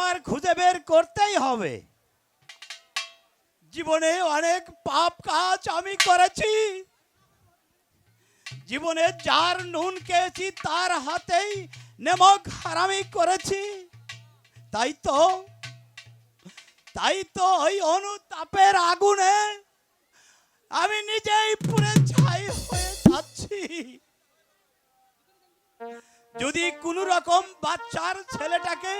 আমার খুঁজে বের করতেই হবে। জীবনে অনেক পাপ কাজ আমি করেছি, জীবনে যার নুন খেয়েছি তার হাতেই নেমক হারামি করেছি। তাই তো ওই অনুতাপের আগুনে আমি নিজেই পুড়ে ছাই হয়ে যাচ্ছি। যদি কোন রকম বাচ্চার ছেলেটাকে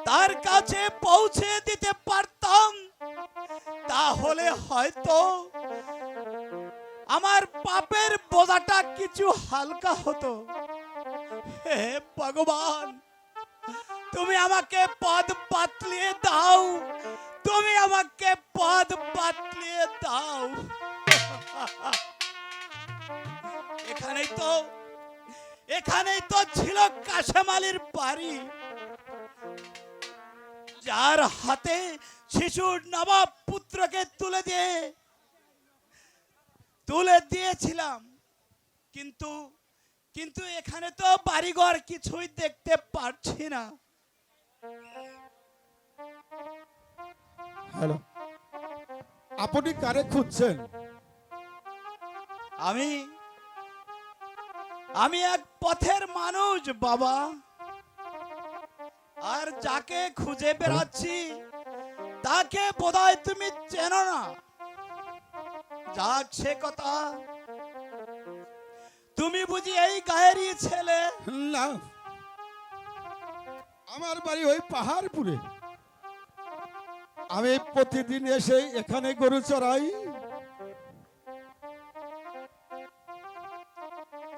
তার কাছে পৌঁছে দিতে পারতাম, তাহলে হয়তো আমার পাপের বোঝাটা কিছু হালকা হতো। হে ভগবান, তুমি আমাকে পথ বাতলিয়ে দাও, তুমি আমাকে পথ বাতলিয়ে দাও। এখানেই তো ছিল কাশেম আলীর বাড়ি, যার হাতে শিশুর নবাব পুত্রকে তুলে দিয়েছিলাম। কিন্তু এখানে তো বাড়িঘর কিছুই দেখতে পাচ্ছি না। হ্যালো, আপনি কারে খুঁজছেন? আমি এক পথের মানুষ বাবা, আর যাকে খুঁজে বেড়াচ্ছি তাকে বোধহয় তুমি চেনো না। যাক সে কথা, তুমি বুঝি এই গায়েরই ছেলে? না, আমার বাড়ি ওই পাহাড়পুরে। আমি প্রতিদিন এসে এখানে গরু চড়াই।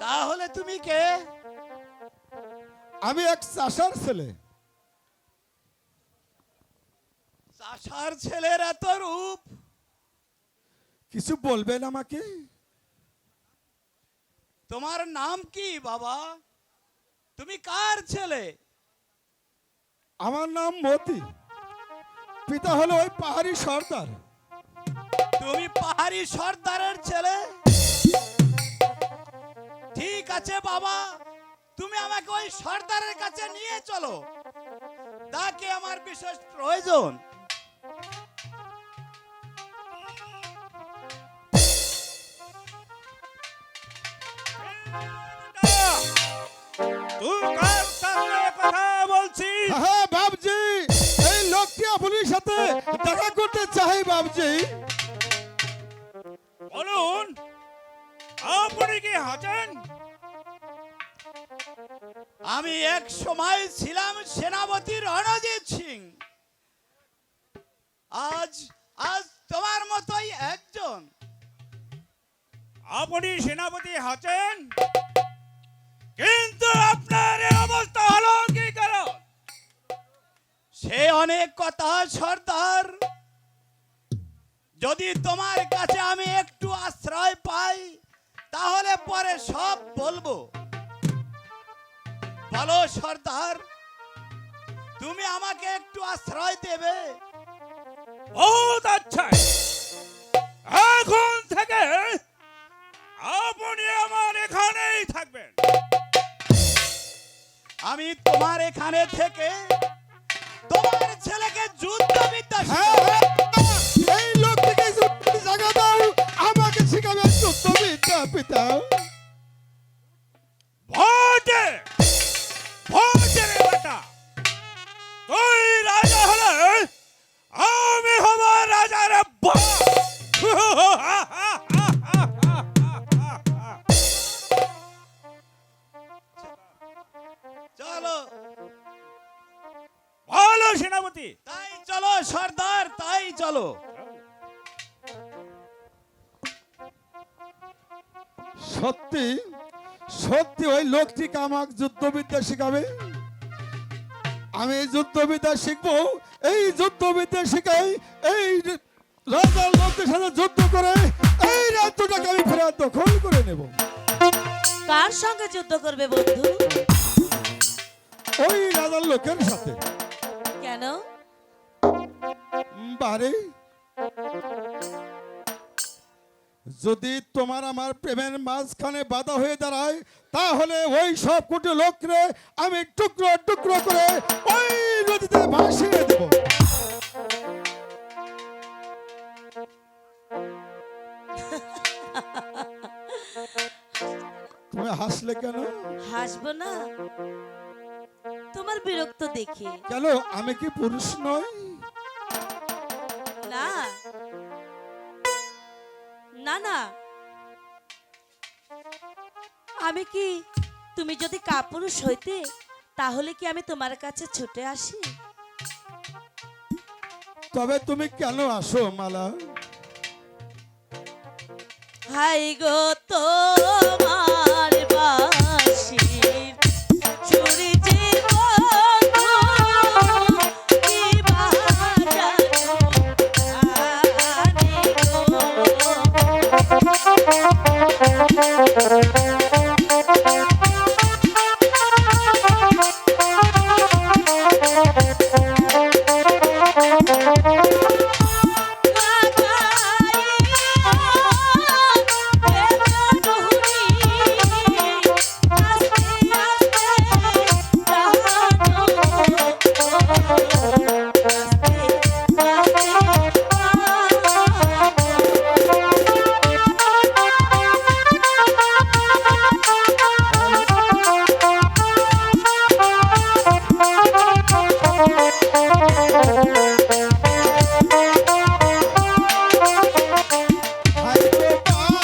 তাহলে তুমি কে? আমি এক চাষার ছেলে। চাষার ছেলের এত রূপ? কিছু বলবেন আমাকে? তোমার নাম কি বাবা? তুমি কার ছেলে? আমার নাম মতি, পিতা হলো ওই পাহাড়ি সর্দার। তুমি পাহাড়ি সর্দারের ছেলে? ঠিক আছে বাবা, তুমি আমাকে ওই সর্দারের কাছে নিয়ে চলো, তাকে আমার বিশেষ প্রয়োজন। তুই কার সাথে কথা বলছিস? হ্যাঁ বাবজি, এই লোকটি আপনার সাথে দেখা করতে চাই বাবজি। বলুন, আপনি কি আছেন? আমি এক সময় ছিলাম সেনাপতি রণজিৎ সিং। আজ তোমার মতোই একজন। আপনি সেনাপতি আছেন, কিন্তু আপনার এই অবস্থা হলো কি কারণ? সে অনেক কথা সর্দার, যদি তোমার কাছে আমি একটু আশ্রয় পাই তাহলে পরে সব বলবো। বলো সর্দার, তুমি আমাকে একটু আশ্রয় দেবে? বহুত আচ্ছা, এখন থেকে আপনি আমার এখানেই থাকবেন। আমি তোমার এখানে থেকে তোমার ছেলেকে যুদ্ধবিদ্যা হ্যাঁ, শেখাবো। এই লোকটিকে জায়গা দাও, আমাকে শিখাবে যুদ্ধবিদ্যা পিতা। ভোটে ভোটে রে বেটা, তুই রাজা হলে আমি হব রাজার বাপ। চলো ভালো সেনাপতি, তাই চলো সর্দার, তাই চলো। সত্যি সত্যি ওই লোকটিকে আমাকে যুদ্ধবিদ্যা শিখাবে। আমি যুদ্ধবিদ্যা শিখবো, এই যুদ্ধবিদ্যা শিখাই এই রাজার লোকদের সাথে যুদ্ধ করে এই রাজ্যটাকে আমি ফেরার দখল করে নেব। কার সঙ্গে যুদ্ধ করবে বন্ধু? ওই রাজার লোকের সাথে। কেন? বারে, যদি তোমার আমার প্রেমের মাঝখানে বাধা হয়ে দাঁড়ায়, তাহলে ওই সব কোটি লোকরে আমি টুকরো টুকরো করে ওই আসবো না তোমার বিরক্ত দেখে? কেন আমি কি পুরুষ নই? না না না, আমি কি, তুমি যদি কাপুরুষ হইতে তাহলে কি আমি তোমার কাছে ছুটে আসি? তবে তুমি কেন আসো মালা? হাই গো তোমার বাঁশির সুরে যে বন্ধু কি বাজানো আনে হাইরে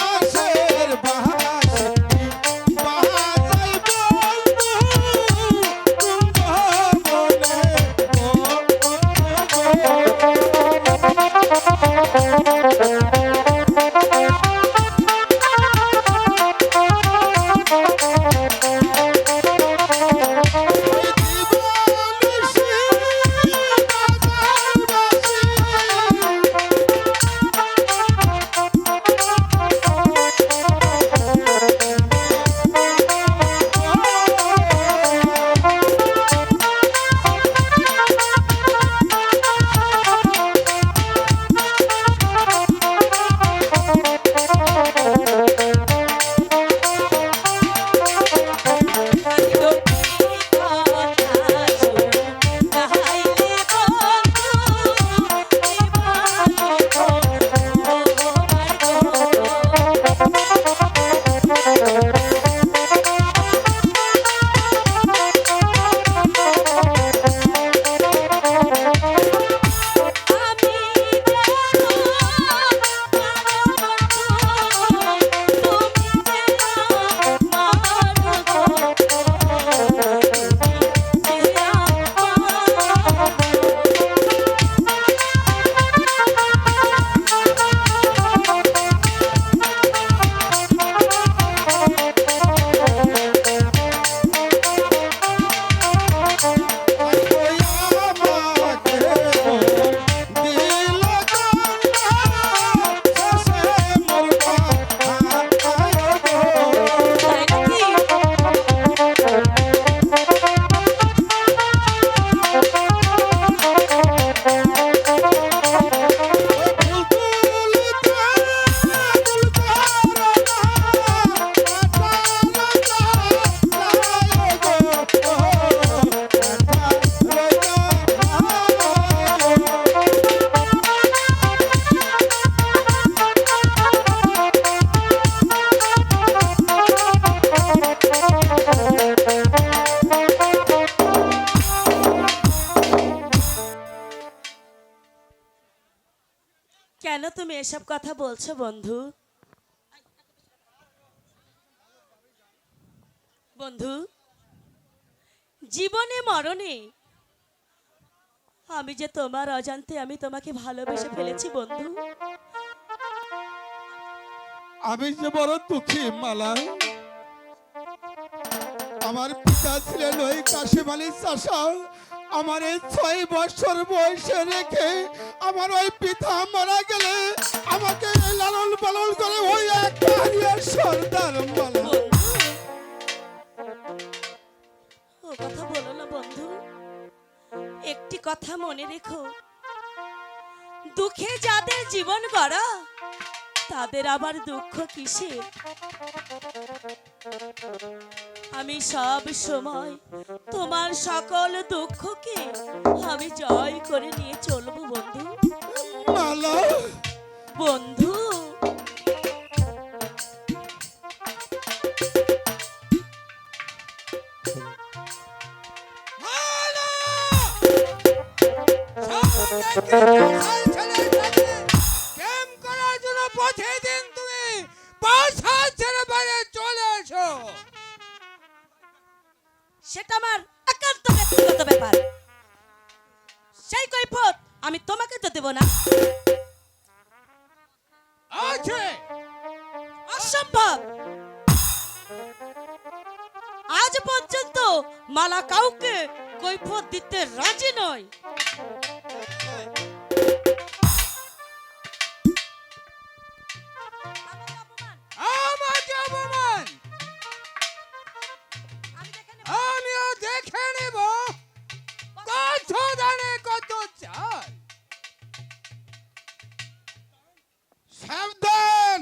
বাঁশের বাঁশি বাজাই বন্ধু তোমার মনে তাই নাকি? কেন তুমি এসব কথা বলছো বন্ধু? বন্ধু, জীবনে মরণে আমি যে তোমার অজান্তে আমি তোমাকে ভালোবেসে ফেলেছি বন্ধু। আমি যে বড় দুঃখী মালা। আমার পিতা ছিলেন ওই কাশিম আলী চাষা। আমার এই 6 বছর বয়সে রেখে আমার ওই পিতা মারা গেলে আমাকে লালন পালন করে ওই এক হারিয়ার সর্দার মালা। ও কথা বলো না বন্ধু, একটি কথা মনে রেখো, দুঃখে যাদের জীবন গড়া তাদের আবার দুঃখ কিসের? আমি সব সময় তোমার সকল দুঃখকে আমি জয় করে নিয়ে চলবো বন্ধু। মালা বন্ধু, প্রেম করার জন্য প্রতিদিন তুমি বাসা ছেড়ে বাইরে চলে এসো। সেটা আমার একান্ত ব্যক্তিগত ব্যাপার, সেই কৈফিয়ত আমি তোমাকে তো দেব না। আছে অসম্ভব। আজ পর্যন্ত মালা কাউকে কৈফিয়ত দিতে রাজি নয়। আমাকে অপমান আমিও দেখে নেব কত দানে কত চাল। সাবধান!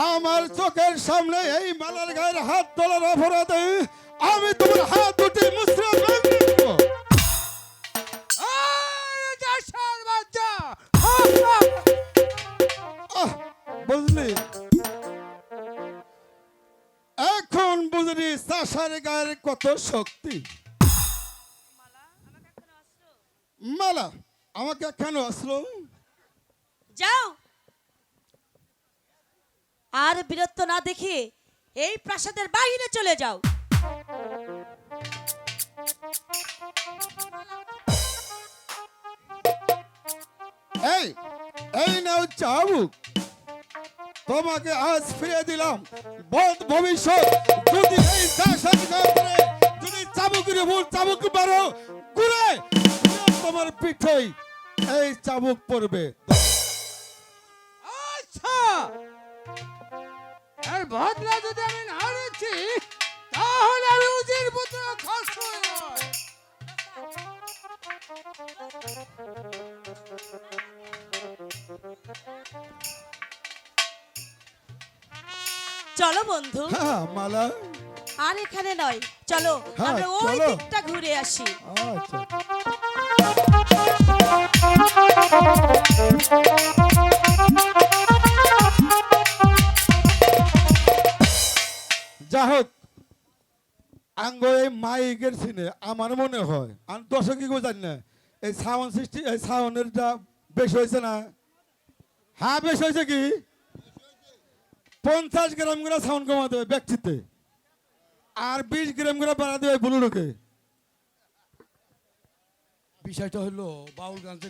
আমার চোখের সামনে এই মালার গায়ের হাত তোলার অপরাধে আমি তোমার হাত দুটি মুচড়ে ভেঙে দেব। আরে জাসার বাচ্চা, আহ, বুঝলি? এখন বুঝলি চাষার গায়ের কত শক্তি। মালা আমাকে কেন আসলো? যাও, আর বীরত্ব না দেখে এই প্রাসাদের বাইরে চলে যাও। এই এই নাও চাবুক, তোমাকে আজ ফিরে দিলাম। বোধ ভবিষ্যৎ যদি এই চাষার গায়ে যদি চাবুকের উপর চাবুক মারো ঘুরে তোমার পিঠে এই চাবুক পড়বে। আচ্ছা এর বদলা যদি আমি না দিচ্ছি তাহলে আমি উজির পুত্র খসরু নয়। চলো বন্ধু, হ্যাঁ মালা, আর এখানে নয়, চলো হ্যাঁ, আমরা ওই চলো। দিকটা ঘুরে আসি। আচ্ছা। যা হোক আঙ্গ এই মাইকের সিনে আমার মনে হয় আমি দর্শক কি জানি না, এই সাউন্ড সৃষ্টি এই সাউন্ডের বেশ হয়েছে না? হ্যাঁ বেশ হয়েছে কি 50 গ্রাম করে সাউন্ড কমা দেবে ব্যক্তিতে, আর 20 গ্রাম করে বাড়া দেবে বুলুডুকে। বিষয়টা হলো বাউল গান যে